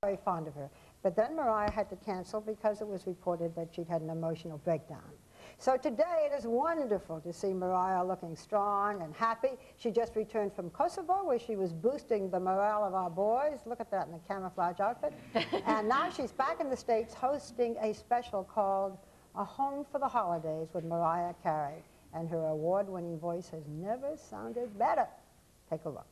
very fond of her. But then Mariah had to cancel because it was reported that she'd had an emotional breakdown. So today it is wonderful to see Mariah looking strong and happy. She just returned from Kosovo, where she was boosting the morale of our boys. Look at that in the camouflage outfit. And now she's back in the States hosting a special called A Home for the Holidays with Mariah Carey. And her award-winning voice has never sounded better. Take a look.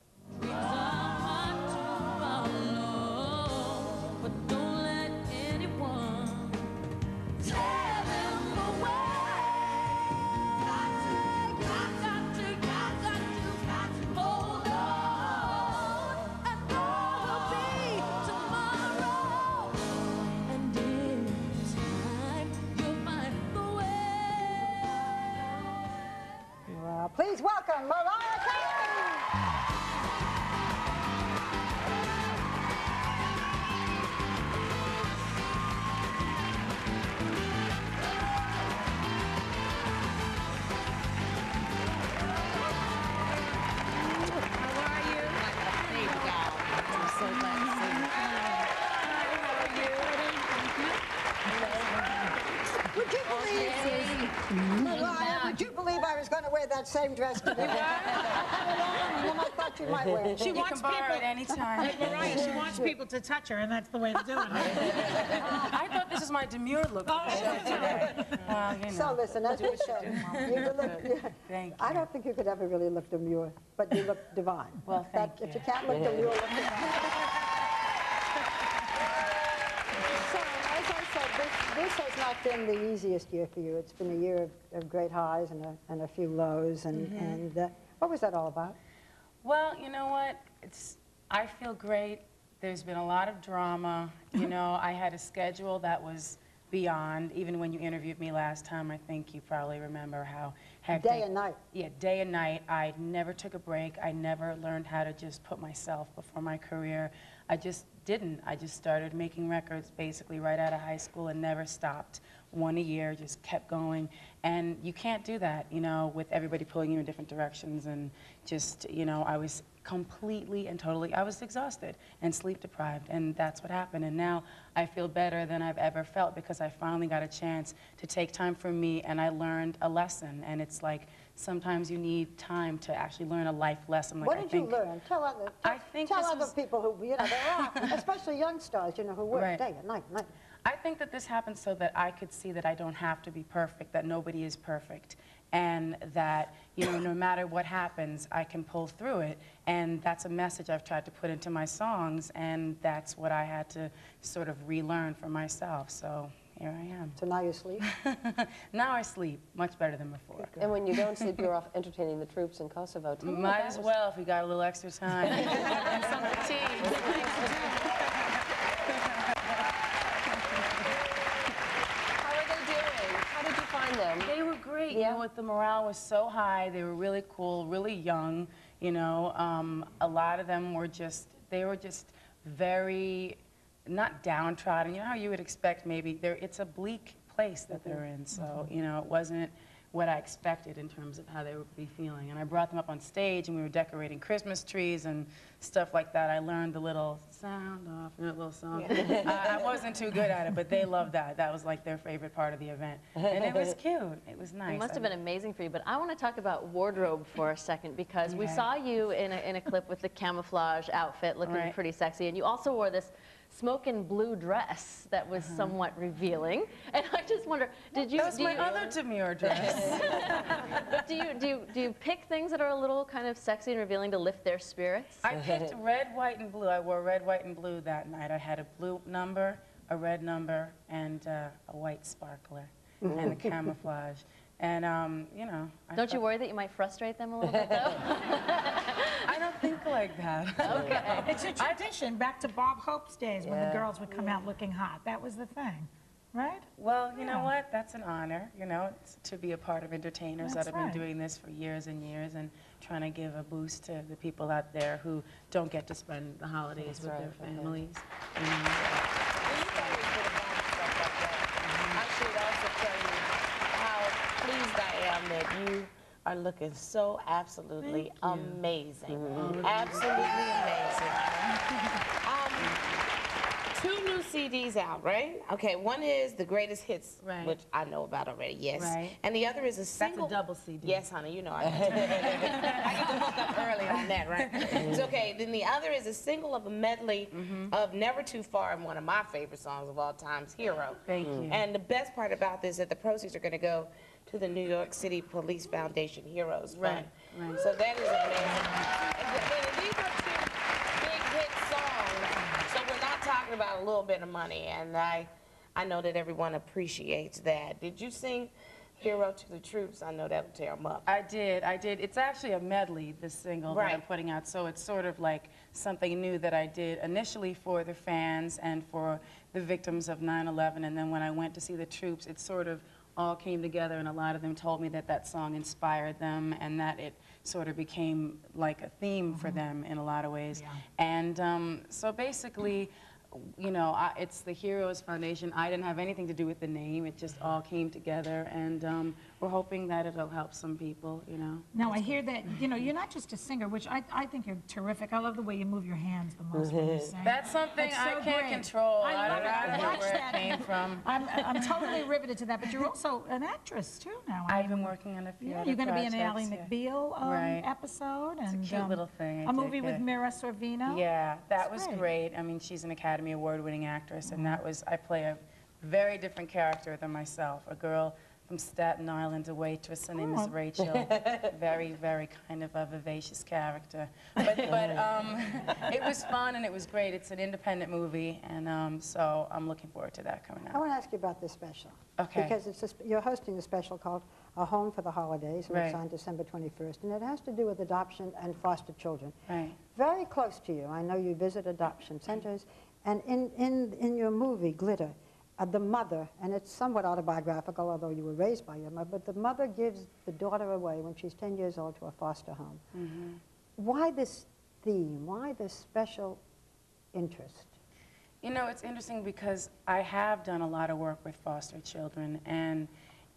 Please welcome Mariah Carey! Would you believe I was going to wear that same dress today? And I thought you might wear it. She wants people at any time. Like Mariah, she wants people to touch her, and that's the way to do it. I thought this was my demure look. Well, you know. So listen, as you said, you look. Thank you. I don't think you could ever really look demure, but you look divine. Well, thank you. If you can't look demure, look divine. This has not been the easiest year for you. It's been a year of great highs and a few lows. And what was that all about? Well, you know what? I feel great. There's been a lot of drama. You know, I had a schedule that was beyond. Even when you interviewed me last time, I think you probably remember how hectic. Day and night. Yeah, day and night. I never took a break. I never learned how to just put myself before my career. I just didn't. I just started making records basically right out of high school and never stopped. One a year, just kept going. And you can't do that, you know, with everybody pulling you in different directions. And just, you know, I was completely and totally, I was exhausted and sleep deprived. And that's what happened. And now I feel better than I've ever felt because I finally got a chance to take time for me and I learned a lesson. And it's like, sometimes you need time to actually learn a life lesson. Like what did you learn? Tell other people who, you know, there are, especially young stars, you know, who work day and night. I think that this happened so that I could see that I don't have to be perfect, that nobody is perfect, and that, you know, no matter what happens, I can pull through it. And that's a message I've tried to put into my songs, and that's what I had to sort of relearn for myself. So here I am. So now you sleep? Now I sleep much better than before. And when you don't sleep, you're off entertaining the troops in Kosovo. Might as well if we got a little extra time. And some fatigue. How are they doing? How did you find them? They were great. Yeah. You know what? The morale was so high. They were really cool, really young. You know, a lot of them were just, they were just very, not downtrodden. You know how you would expect maybe, it's a bleak place that they're in. So, you know, it wasn't what I expected in terms of how they would be feeling. And I brought them up on stage and we were decorating Christmas trees and stuff like that. I learned the little sound off, you know, little song. I wasn't too good at it, but they loved that. That was like their favorite part of the event. And it was cute. It was nice. It must have been amazing for you, but I want to talk about wardrobe for a second because we saw you in a clip with the camouflage outfit looking pretty sexy, and you also wore this smoking blue dress that was somewhat revealing. And I just wonder, did you... That was my other demure dress. But do you pick things that are a little kind of sexy and revealing to lift their spirits? I picked red, white, and blue. I wore red, white, and blue that night. I had a blue number, a red number, and a white sparkler, and the camouflage. And, you know... Don't you worry that you might frustrate them a little bit, though? I don't think like that. Okay. It's a tradition back to Bob Hope's days when the girls would come out looking hot. That was the thing, right? Well, you know what? That's an honor, you know, to be a part of entertainers that have been doing this for years and years and trying to give a boost to the people out there who don't get to spend the holidays with their families. I should also tell you how pleased I am that you are looking so absolutely amazing. Absolutely amazing. 2 new CDs out, right? Okay, one is the greatest hits, Right. which I know about already, yes. Right. And the other is a single. That's a double CD. Yes, honey, you know I get to hook up early on that, right? It's okay. Then the other is a single of a medley of Never Too Far and one of my favorite songs of all times, Hero. Thank you. And the best part about this is that the proceeds are going to go to the New York City Police Foundation Heroes Fund. Right. So that is amazing. And these are 2 big hit songs. So we're not talking about a little bit of money, and I know that everyone appreciates that. Did you sing Hero to the Troops? I know that would tear them up. I did. It's actually a medley, this single that I'm Right. putting out, so it's sort of like something new that I did initially for the fans and for the victims of 9/11, and then when I went to see the troops, it sort of all came together, and a lot of them told me that that song inspired them and that it sort of became like a theme for them in a lot of ways. Yeah. And so basically, you know, it's the Heroes Foundation. I didn't have anything to do with the name. It just all came together, and we're hoping that it'll help some people, you know. Now, I hear that, you know, you're not just a singer, which I think you're terrific. I love the way you move your hands the most when you sing. That's something It's I so can't great. control. I love it. I don't know Watch where that. it came from. I'm totally riveted to that, but you're also an actress, too, now. I've been working on a few Yeah, other you're going to be in an Ally projects, yeah. McBeal Right. episode. And, cute little thing, I A movie take with it. Mira Sorvino. Yeah, that That's was great. great. I mean, she's an Academy Award-winning actress, and that was, I play a very different character than myself, a girl from Staten Island, a waitress. Her name is Oh. Rachel. Very, very kind of a vivacious character. But it was fun and it was great. It's an independent movie, and so I'm looking forward to that coming I out. want to ask you about this special. Okay. Because you're hosting a special called A Home for the Holidays, and it's Right. on December 21st, and it has to do with adoption and foster children. Right. Very close to you. I know you visit adoption centers, and in your movie, Glitter, the mother, and it's somewhat autobiographical, although you were raised by your mother, but the mother gives the daughter away when she's 10 years old to a foster home. Why this theme? Why this special interest? You know, it's interesting because I have done a lot of work with foster children, and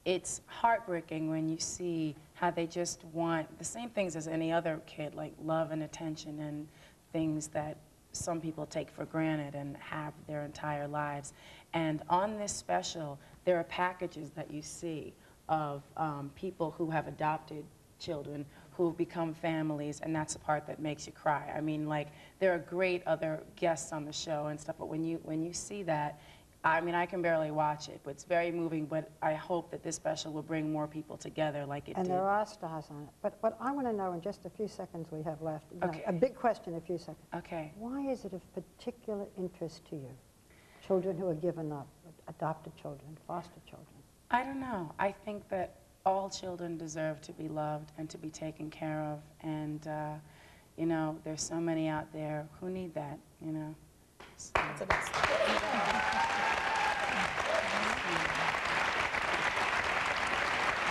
it's heartbreaking when you see how they just want the same things as any other kid, like love and attention and things that some people take for granted and have their entire lives. And on this special, there are packages that you see of people who have adopted children who've become families, and that's the part that makes you cry. I mean, like, there are great other guests on the show and stuff, but when you see that, I mean, I can barely watch it, but it's very moving, but I hope that this special will bring more people together like it And did. there are stars on it. But what I want to know in just a few seconds we have left, no, Okay. a big question, a few seconds. Okay. Why is it of particular interest to you? Children who are given up, adopted children, foster children. I don't know. I think that all children deserve to be loved and to be taken care of, and you know, there's so many out there who need that, you know. So, That's the best.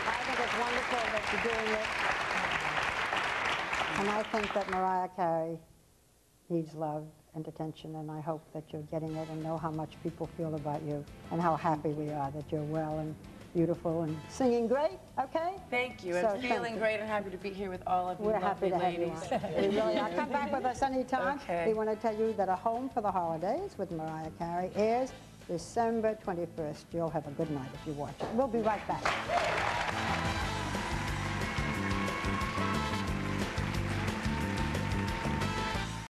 I think it's wonderful that you're doing it. And I think that Mariah Carey needs love and attention, and I hope that you're getting it and know how much people feel about you and how happy we are that you're well and beautiful and singing great, okay? thank you, So, and thank feeling you. great and happy to be here with all of you We're happy lovely to have you ladies. on. We really are. Come back with us anytime. Okay. We want to tell you that A Home for the Holidays with Mariah Carey airs December 21st. You'll have a good night if you watch it. We'll be right back.